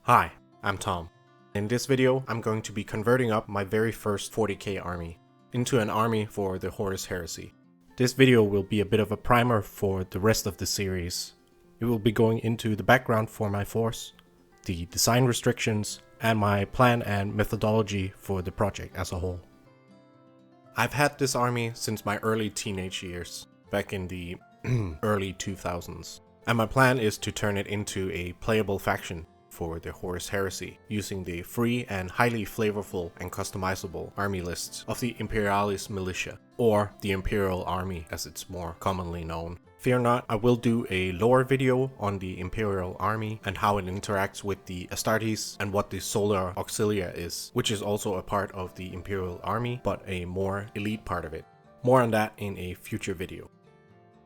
Hi, I'm Tom. In this video, I'm going to be converting up my very first 40k army into an army for the Horus Heresy. This video will be a bit of a primer for the rest of the series. It will be going into the background for my force, the design restrictions, and my plan and methodology for the project as a whole. I've had this army since my early teenage years, back in the early 2000s, and my plan is to turn it into a playable faction for the Horus Heresy, using the free and highly flavorful and customizable army lists of the Imperialis Militia, or the Imperial Army as it's more commonly known. Fear not, I will do a lore video on the Imperial Army and how it interacts with the Astartes and what the Solar Auxilia is, which is also a part of the Imperial Army, but a more elite part of it. More on that in a future video.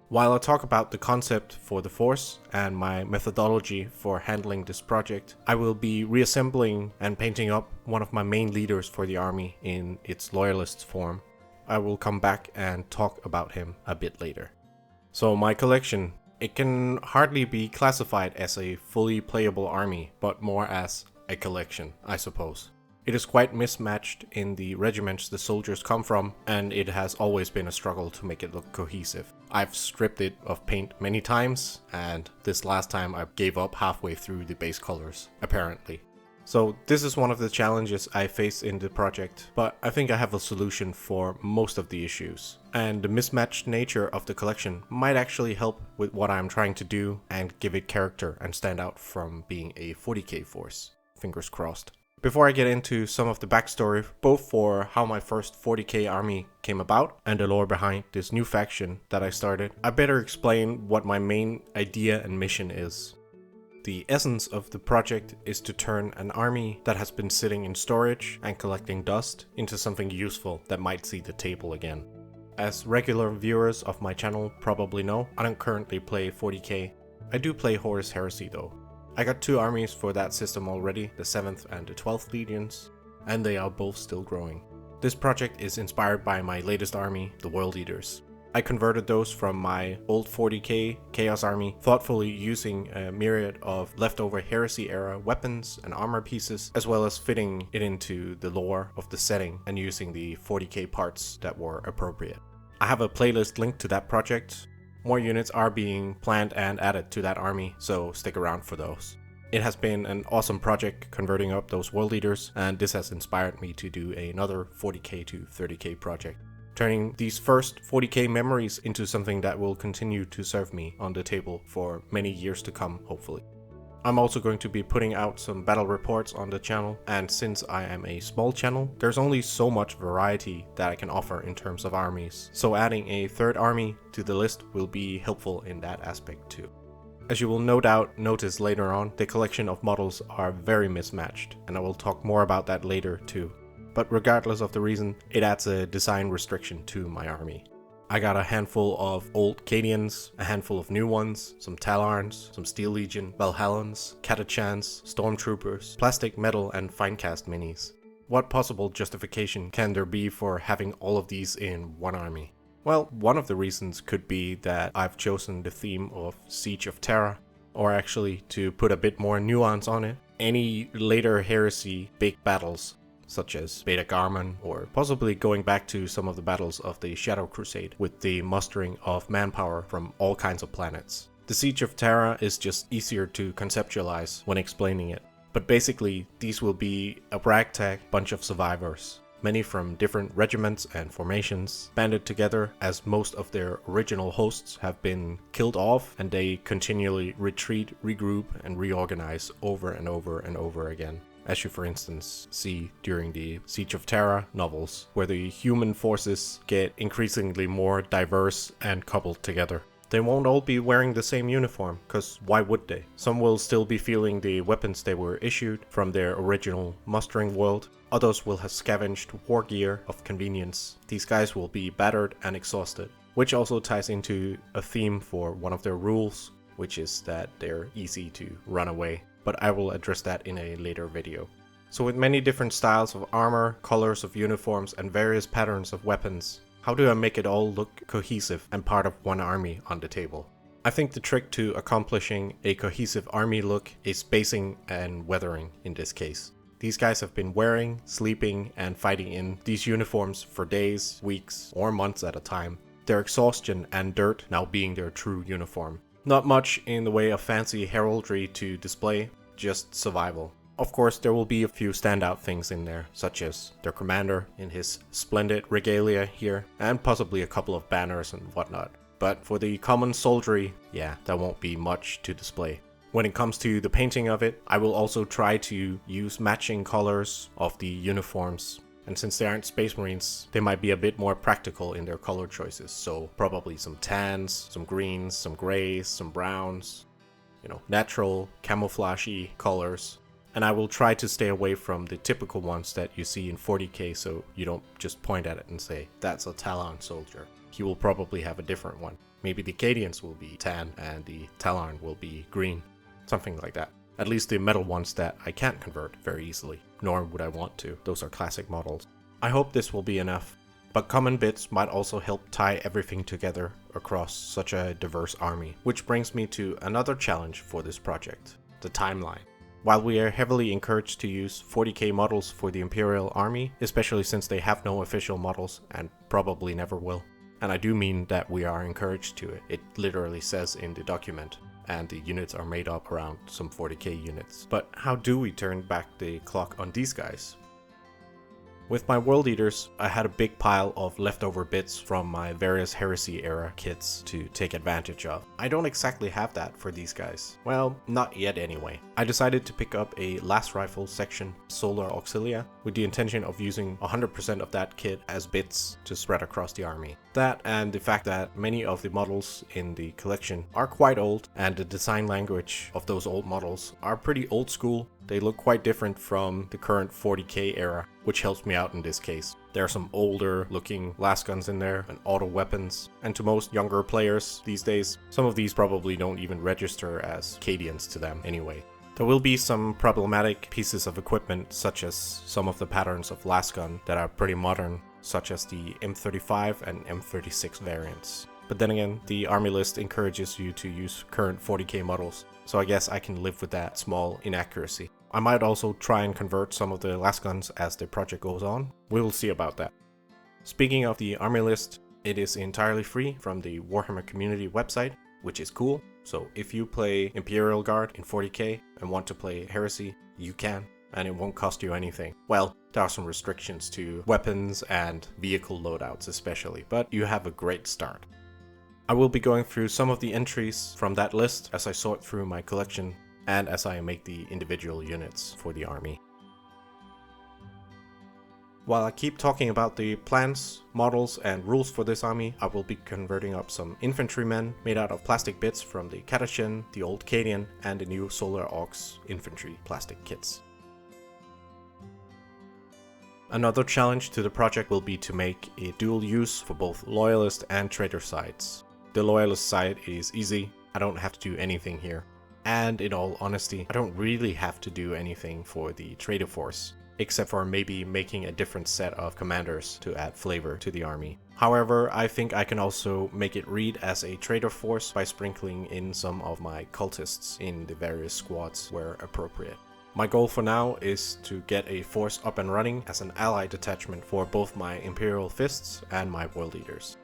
While I talk about the concept for the force and my methodology for handling this project, I will be reassembling and painting up one of my main leaders for the army in its loyalist form. I will come back and talk about him a bit later. So my collection, it can hardly be classified as a fully playable army, but more as a collection, I suppose. It is quite mismatched in the regiments the soldiers come from, and it has always been a struggle to make it look cohesive. I've stripped it of paint many times, and this last time I gave up halfway through the base colors, apparently. So this is one of the challenges I face in the project, but I think I have a solution for most of the issues. And the mismatched nature of the collection might actually help with what I'm trying to do and give it character and stand out from being a 40k force. Fingers crossed. Before I get into some of the backstory, both for how my first 40k army came about and the lore behind this new faction that I started, I better explain what my main idea and mission is. The essence of the project is to turn an army that has been sitting in storage and collecting dust into something useful that might see the table again. As regular viewers of my channel probably know, I don't currently play 40k. I do play Horus Heresy though. I got two armies for that system already, the 7th and the 12th Legions, and they are both still growing. This project is inspired by my latest army, the World Eaters. I converted those from my old 40k Chaos Army, thoughtfully using a myriad of leftover Heresy era weapons and armor pieces, as well as fitting it into the lore of the setting and using the 40k parts that were appropriate. I have a playlist linked to that project. More units are being planned and added to that army, so stick around for those. It has been an awesome project converting up those world leaders, and this has inspired me to do another 40k to 30k project, turning these first 40k memories into something that will continue to serve me on the table for many years to come, hopefully. I'm also going to be putting out some battle reports on the channel, and since I am a small channel, there's only so much variety that I can offer in terms of armies, so adding a third army to the list will be helpful in that aspect too. As you will no doubt notice later on, the collection of models are very mismatched, and I will talk more about that later too. But regardless of the reason, it adds a design restriction to my army. I got a handful of old Cadians, a handful of new ones, some Talarns, some Steel Legion, Valhallans, Catachans, Stormtroopers, plastic, metal, and finecast minis. What possible justification can there be for having all of these in one army? Well, one of the reasons could be that I've chosen the theme of Siege of Terra, or actually, to put a bit more nuance on it, any later Heresy big battles, such as Beta Garmon, or possibly going back to some of the battles of the Shadow Crusade with the mustering of manpower from all kinds of planets. The Siege of Terra is just easier to conceptualize when explaining it, but basically these will be a ragtag bunch of survivors, many from different regiments and formations, banded together as most of their original hosts have been killed off, and they continually retreat, regroup, and reorganize over and over and over again. As you for instance see during the Siege of Terra novels, where the human forces get increasingly more diverse and coupled together. They won't all be wearing the same uniform, cause why would they? Some will still be feeling the weapons they were issued from their original mustering world. Others will have scavenged war gear of convenience. These guys will be battered and exhausted, which also ties into a theme for one of their rules, which is that they're easy to run away. But I will address that in a later video. So with many different styles of armor, colors of uniforms, and various patterns of weapons, how do I make it all look cohesive and part of one army on the table? I think the trick to accomplishing a cohesive army look is spacing and weathering in this case. These guys have been wearing, sleeping, and fighting in these uniforms for days, weeks, or months at a time. Their exhaustion and dirt now being their true uniform. Not much in the way of fancy heraldry to display, just survival. Of course, there will be a few standout things in there, such as their commander in his splendid regalia here, and possibly a couple of banners and whatnot. But for the common soldiery, yeah, there won't be much to display. When it comes to the painting of it, I will also try to use matching colors of the uniforms. And since they aren't Space Marines, they might be a bit more practical in their color choices. So probably some tans, some greens, some grays, some browns, natural camouflage-y colors. And I will try to stay away from the typical ones that you see in 40k, so you don't just point at it and say, that's a Talon soldier. He will probably have a different one. Maybe the Cadians will be tan and the Talon will be green. Something like that. At least the metal ones that I can't convert very easily, nor would I want to. Those are classic models. I hope this will be enough, but common bits might also help tie everything together across such a diverse army, which brings me to another challenge for this project, the timeline. While we are heavily encouraged to use 40k models for the Imperial Army, especially since they have no official models and probably never will, and I do mean that we are encouraged to it, it literally says in the document, and the units are made up around some 40k units. But how do we turn back the clock on these guys? With my World Eaters, I had a big pile of leftover bits from my various Heresy era kits to take advantage of. I don't exactly have that for these guys. Well, not yet anyway. I decided to pick up a last rifle section Solar Auxilia with the intention of using 100% of that kit as bits to spread across the army. That and the fact that many of the models in the collection are quite old and the design language of those old models are pretty old school. They look quite different from the current 40k era, which helps me out in this case. There are some older looking las guns in there and auto weapons, and to most younger players these days, some of these probably don't even register as Cadians to them anyway. There will be some problematic pieces of equipment, such as some of the patterns of las gun that are pretty modern, such as the M35 and M36 variants. But then again, the army list encourages you to use current 40k models, so I guess I can live with that small inaccuracy. I might also try and convert some of the las guns as the project goes on. We will see about that. Speaking of the army list, it is entirely free from the Warhammer community website, which is cool. So if you play Imperial Guard in 40k and want to play Heresy, you can, and it won't cost you anything. Well, there are some restrictions to weapons and vehicle loadouts especially, but you have a great start. I will be going through some of the entries from that list as I sort through my collection and as I make the individual units for the army. While I keep talking about the plans, models, and rules for this army, I will be converting up some infantrymen made out of plastic bits from the Catachin, the old Cadian, and the new Solar Aux infantry plastic kits. Another challenge to the project will be to make a dual use for both loyalist and traitor sides. The loyalist side is easy, I don't have to do anything here. And in all honesty, I don't really have to do anything for the traitor force, except for maybe making a different set of commanders to add flavor to the army. However, I think I can also make it read as a traitor force by sprinkling in some of my cultists in the various squads where appropriate. My goal for now is to get a force up and running as an ally detachment for both my Imperial Fists and my World Eaters.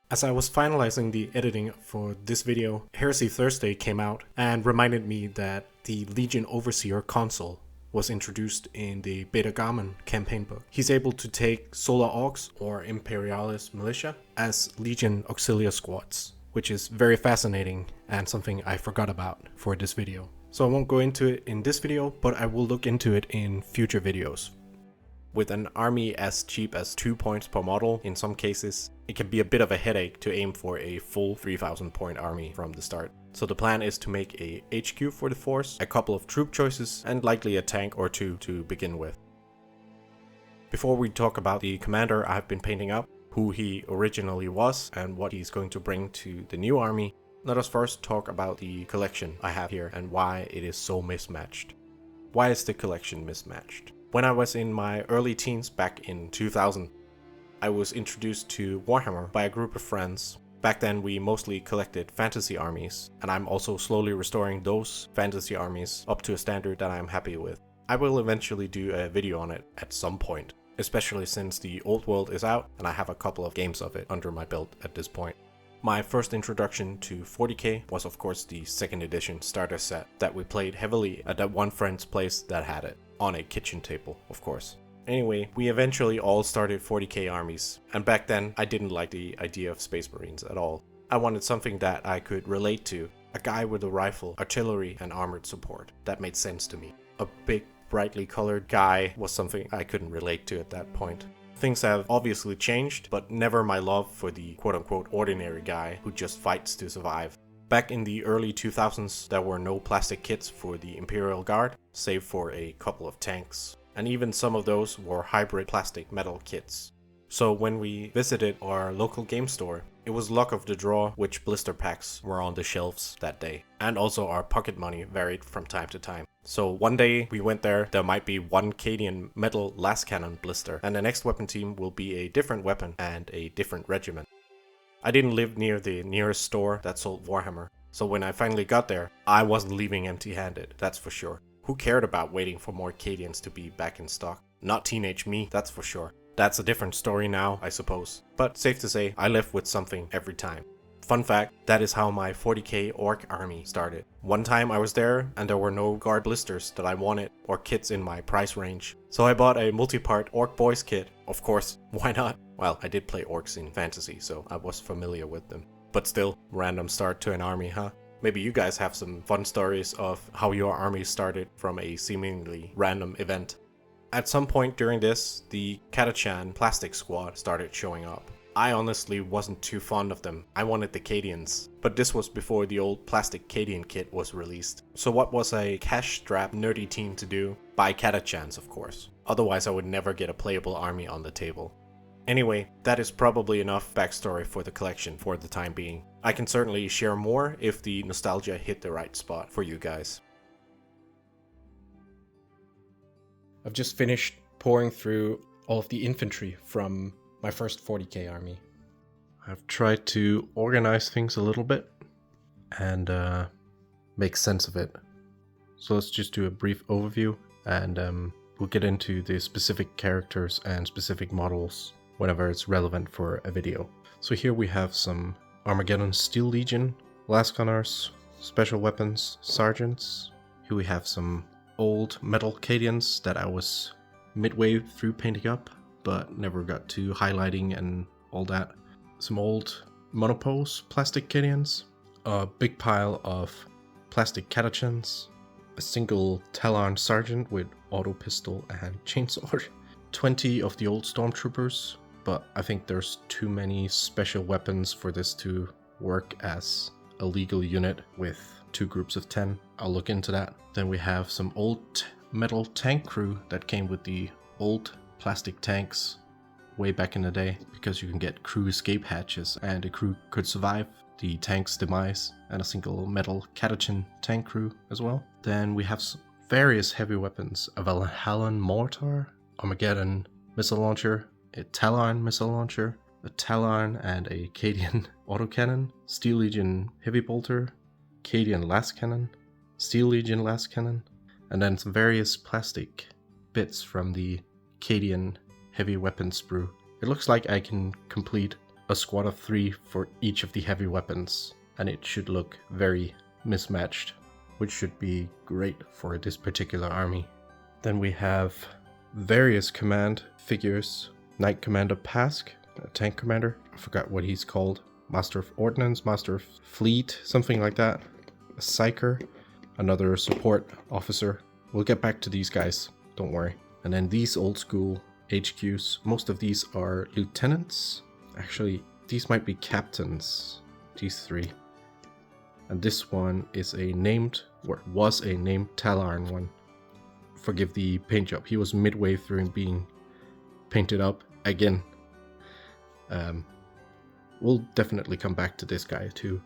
As I was finalizing the editing for this video, Heresy Thursday came out and reminded me that the Legion Overseer console was introduced in the Beta Garmin campaign book. He's able to take Solar Aux or Imperialis Militia as Legion Auxilia squads, which is very fascinating and something I forgot about for this video. So I won't go into it in this video, but I will look into it in future videos. With an army as cheap as 2 points per model in some cases, it can be a bit of a headache to aim for a full 3000 point army from the start. So the plan is to make a HQ for the force, a couple of troop choices, and likely a tank or two to begin with. Before we talk about the commander I've been painting up, who he originally was and what he's going to bring to the new army, let us first talk about the collection I have here and why it is so mismatched. Why is the collection mismatched? When I was in my early teens back in 2000, I was introduced to Warhammer by a group of friends, Back then we mostly collected fantasy armies, and I'm also slowly restoring those fantasy armies up to a standard that I'm happy with. I will eventually do a video on it at some point, especially since the old world is out and I have a couple of games of it under my belt at this point. My first introduction to 40k was of course the 2nd edition starter set that we played heavily at that one friend's place that had it, on a kitchen table of course. Anyway, we eventually all started 40k armies, and back then I didn't like the idea of Space Marines at all. I wanted something that I could relate to, a guy with a rifle, artillery and armored support. That made sense to me. A big, brightly colored guy was something I couldn't relate to at that point. Things have obviously changed, but never my love for the quote-unquote ordinary guy who just fights to survive. Back in the early 2000s, there were no plastic kits for the Imperial Guard, save for a couple of tanks. And even some of those were hybrid plastic metal kits. So when we visited our local game store, it was luck of the draw which blister packs were on the shelves that day. And also our pocket money varied from time to time. So one day we went there might be one Cadian metal las cannon blister, and the next weapon team will be a different weapon and a different regiment. I didn't live near the nearest store that sold Warhammer, so when I finally got there, I wasn't leaving empty-handed, that's for sure. Who cared about waiting for more Cadians to be back in stock? Not teenage me, that's for sure. That's a different story now, I suppose. But safe to say, I left with something every time. Fun fact, that is how my 40k orc army started. One time I was there and there were no guard blisters that I wanted or kits in my price range. So I bought a multi-part orc boys kit. Of course, why not? Well, I did play orcs in fantasy, so I was familiar with them. But still, random start to an army, huh? Maybe you guys have some fun stories of how your army started from a seemingly random event. At some point during this, the Catachan plastic squad started showing up. I honestly wasn't too fond of them. I wanted the Cadians. But this was before the old plastic Cadian kit was released. So what was a cash-strapped nerdy team to do? Buy Catachans, of course. Otherwise I would never get a playable army on the table. Anyway, that is probably enough backstory for the collection for the time being. I can certainly share more if the nostalgia hit the right spot for you guys. I've just finished pouring through all of the infantry from my first 40k army. I've tried to organize things a little bit and make sense of it. So let's just do a brief overview and we'll get into the specific characters and specific models whenever it's relevant for a video. So here we have some Armageddon Steel Legion, Lasgunners, Special Weapons, Sergeants. Here we have some old metal Cadians that I was midway through painting up, but never got to highlighting and all that. Some old monopose plastic Cadians, a big pile of plastic Catachans, a single Talon Sergeant with auto pistol and chainsword, 20 of the old Stormtroopers, but I think there's too many special weapons for this to work as a legal unit with 2 groups of 10. I'll look into that. Then we have some old metal tank crew that came with the old plastic tanks way back in the day, because you can get crew escape hatches and a crew could survive the tank's demise, and a single metal Catachan tank crew as well. Then we have some various heavy weapons, a Valhallan mortar, Armageddon missile launcher, a Talon missile launcher, a Talon and a Cadian autocannon, Steel Legion heavy bolter, Cadian las cannon, Steel Legion las cannon, and then some various plastic bits from the Cadian heavy weapon sprue. It looks like I can complete a squad of 3 for each of the heavy weapons, and it should look very mismatched, which should be great for this particular army. Then we have various command figures. Knight Commander Pask, a tank commander, I forgot what he's called. Master of Ordnance, Master of Fleet, something like that. A Psyker, another support officer. We'll get back to these guys, don't worry. And then these old school HQs, most of these are lieutenants. Actually, these might be captains, these 3. And this one is a named, or was a named Talon one. Forgive the paint job, he was midway through being painted up again. We'll definitely come back to this guy too.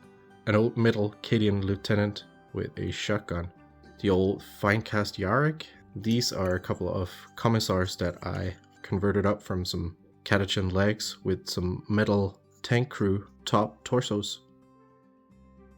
An old middle Cadian lieutenant with a shotgun. The old Finecast Yarrick. These are a couple of commissars that I converted up from some Catachan legs with some metal tank crew top torsos.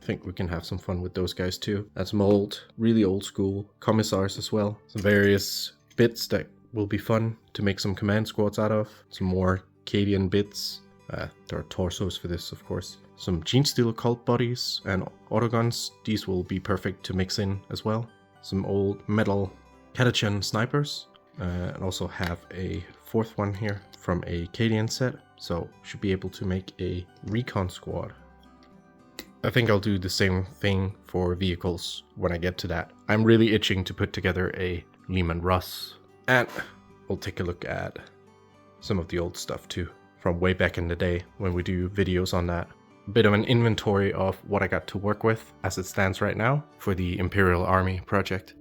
I think we can have some fun with those guys too. That's mold, really old school, commissars as well. Some various bits that will be fun to make some command squads out of. Some more Cadian bits. There are torsos for this, of course. Some Genesteel cult bodies and autoguns. These will be perfect to mix in as well. Some old metal Catachan snipers. And also have a fourth one here from a Cadian set. So should be able to make a recon squad. I think I'll do the same thing for vehicles when I get to that. I'm really itching to put together a Lehman Russ. And we'll take a look at some of the old stuff too, from way back in the day when we do videos on that. A bit of an inventory of what I got to work with as it stands right now for the Imperial Army project.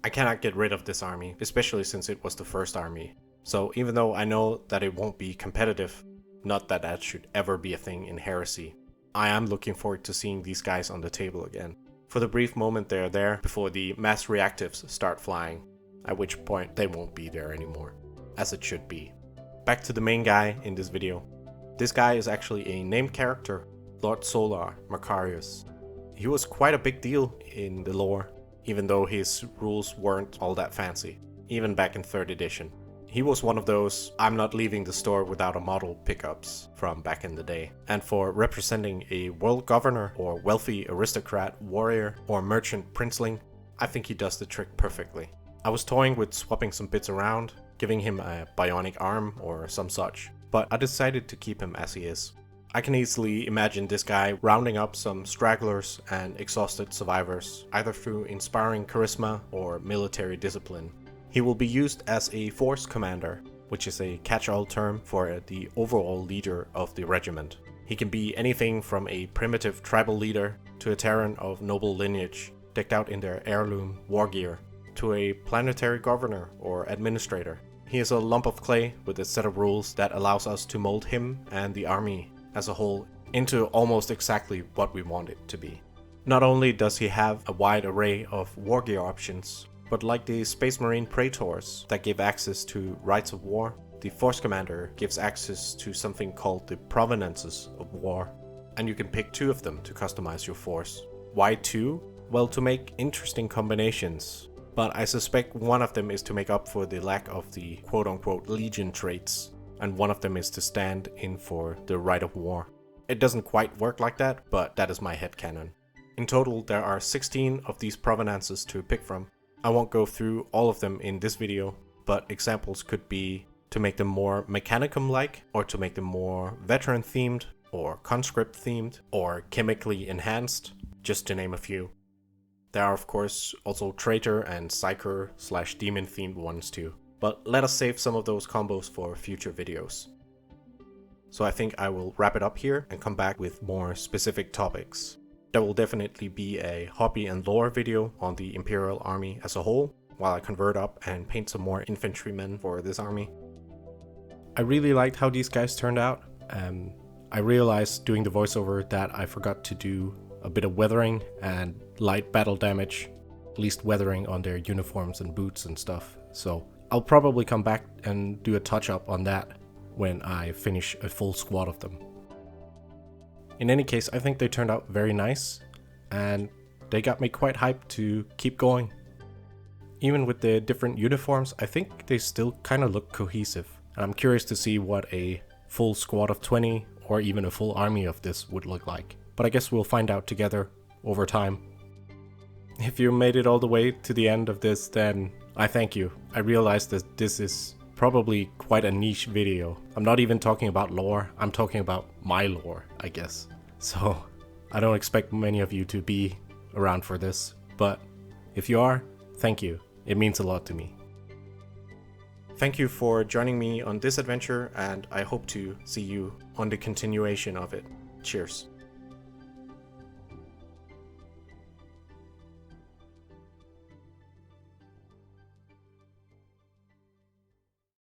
I cannot get rid of this army, especially since it was the first army. So even though I know that it won't be competitive, not that that should ever be a thing in Heresy, I am looking forward to seeing these guys on the table again. For the brief moment they're there before the mass reactives start flying, at which point they won't be there anymore, as it should be. Back to the main guy in this video. This guy is actually a named character, Lord Solar Macharius. He was quite a big deal in the lore, even though his rules weren't all that fancy, even back in 3rd edition. He was one of those I'm not leaving the store without a model pickups from back in the day. And for representing a world governor or wealthy aristocrat, warrior or merchant princeling, I think he does the trick perfectly. I was toying with swapping some bits around, giving him a bionic arm or some such, but I decided to keep him as he is. I can easily imagine this guy rounding up some stragglers and exhausted survivors, either through inspiring charisma or military discipline. He will be used as a force commander, which is a catch-all term for the overall leader of the regiment. He can be anything from a primitive tribal leader to a Terran of noble lineage, decked out in their heirloom war gear, to a planetary governor or administrator. He is a lump of clay with a set of rules that allows us to mold him and the army as a whole into almost exactly what we want it to be. Not only does he have a wide array of war gear options, but like the Space Marine Praetors that give access to rights of war, the Force Commander gives access to something called the Provenances of War, and you can pick 2 of them to customize your force. Why 2? Well, to make interesting combinations, but I suspect one of them is to make up for the lack of the quote-unquote Legion traits, and one of them is to stand in for the right of war. It doesn't quite work like that, but that is my headcanon. In total, there are 16 of these Provenances to pick from. I won't go through all of them in this video, but examples could be to make them more Mechanicum-like, or to make them more veteran-themed, or conscript-themed, or chemically enhanced, just to name a few. There are of course also traitor and psyker/demon-themed ones too, but let us save some of those combos for future videos. So I think I will wrap it up here and come back with more specific topics. There will definitely be a hobby and lore video on the Imperial Army as a whole, while I convert up and paint some more infantrymen for this army. I really liked how these guys turned out. I realized doing the voiceover that I forgot to do a bit of weathering and light battle damage, at least weathering on their uniforms and boots and stuff. So I'll probably come back and do a touch up on that when I finish a full squad of them. In any case, I think they turned out very nice, and they got me quite hyped to keep going. Even with the different uniforms, I think they still kind of look cohesive, and I'm curious to see what a full squad of 20 or even a full army of this would look like. But I guess we'll find out together over time. If you made it all the way to the end of this, then I thank you. I realize that this is probably quite a niche video. I'm not even talking about lore, I'm talking about my lore, I guess. So I don't expect many of you to be around for this, but if you are, thank you. It means a lot to me. Thank you for joining me on this adventure, and I hope to see you on the continuation of it. Cheers.